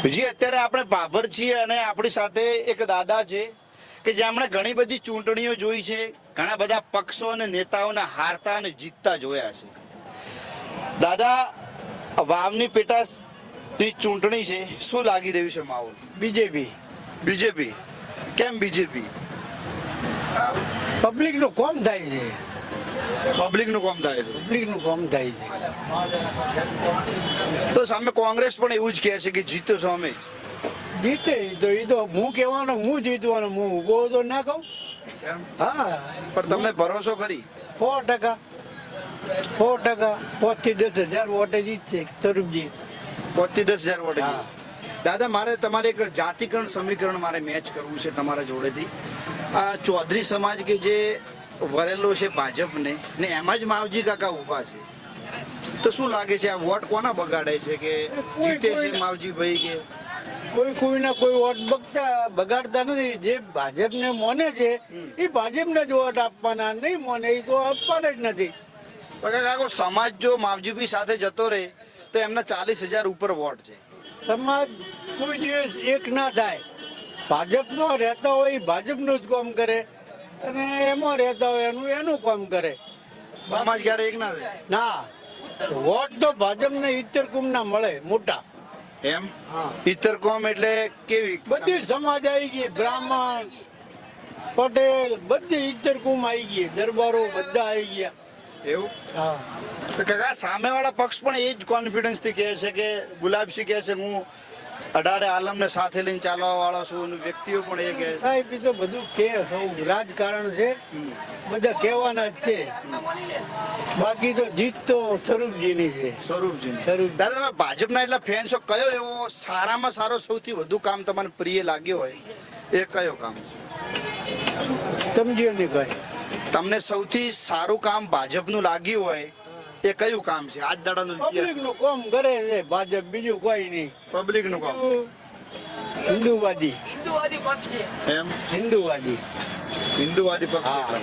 જી અત્યારે આપણે ભાભર છીએ અને આપણી સાથે એક દાદા છે કે જેમણે ઘણી બધી ચૂંટણીઓ જોઈ છે, ઘણા બધા પક્ષો અને નેતાઓને હારતા અને જીતતા જોયા છે. દાદા, વાવની પેટાની ચૂંટણી છે, શું લાગી રહ્યું છે માહોલ? બીજેપી. બીજેપી? કેમ બીજેપી? પબ્લિક નું કોમ થાય છે. પબ્લિક નું કામ થાય છે. પબ્લિક નું કોમ થાય છે. તો સામે કોંગ્રેસ પણ એવું જ કહે છે કે જીતો છો અમે. જીતે તો એ તો હું કહેવાનો, હું જીતવાનો, હું ઉભો તો ના કહું. હા, પણ તમને ભરોસો કરી? 100%. 100%. 5 થી 10,000 વોટે જીતશે તરુપજી. 5 થી 10,000 વોટ. હા. દાદા, મારે તમારે એક જાતિકરણ સમીકરણ મારે મેચ કરવું છે તમારા જોડેથી. આ ચૌધરી સમાજ કે જે વરેલો છે ભાજપને ને એમાં જ માવજી કાકા ઊભા છે, તો શું લાગે છે આ વોટ કોના બગાડે છે કે જીતે છે માવજીભાઈ કે? કોઈના કોઈ વોટ બગાડતા નથી. જે ભાજપને મોને છે એ ભાજપને જ વોટ આપવાના, નહીં મોને એ તો આપવાના જ નથી. કાકો, સમાજ જો માવજીભાઈ સાથે જતો રહે તો એમના 40,000 ઉપર વોટ છે. સમાજ કોઈ દિવસ એક ના થાય. ભાજપમાં રહેતા હોય એ ભાજપનું જ કામ કરે અને એમાં રહેતા હોય એનું કામ કરે. સમાજ ક્યારે એક ના થાય? ના, વોટ તો ભાજપને 70 કુમના મળે મોટા. એમ? ઇતર કોમ એટલે કેવી? બધી સમાજ આવી ગઈ, બ્રાહ્મણ, પટેલ, બધી 70 કુમ આવી ગઈ, દરબારો બધા આવી ગયા. એવું? હા. તો કાકા, સામેવાળા પક્ષ પણ એ જ કોન્ફિડન્સથી કહે છે કે ગુલાબસિંહ કહે છે હું 18 આલમને સાથે લઈને ચાલવા વાળો છું, અને વ્યક્તિઓ પણ એ કહે છે. સાહેબ એ તો બધું કે સૌ રાજકારણ છે, બધા કહેવાના જ છે. બાકી તો જીત તો સ્વરૂપજીની છે. સ્વરૂપજી. સ્વરૂપ. દાદા, તમે ભાજપના એટલા ફેન છો, કયો એવો સારામાં સારો સૌથી વધુ કામ તમને પ્રિય લાગ્યો હોય એ કયો કામ છે? સમજ્યો ને કઈ? તમને સૌથી સારું કામ ભાજપનું લાગ્યું હોય એ કયું કામ છે? આજ દાડાનું પબ્લિક નું કામ કરે છે ભાજપ, બીજું કોઈ નહીં. પબ્લિકનું કામ. હિન્દુવાદી. હિન્દુવાદી પક્ષ છે. એમ? હિન્દુવાદી. હિન્દુવાદી પક્ષ. હા.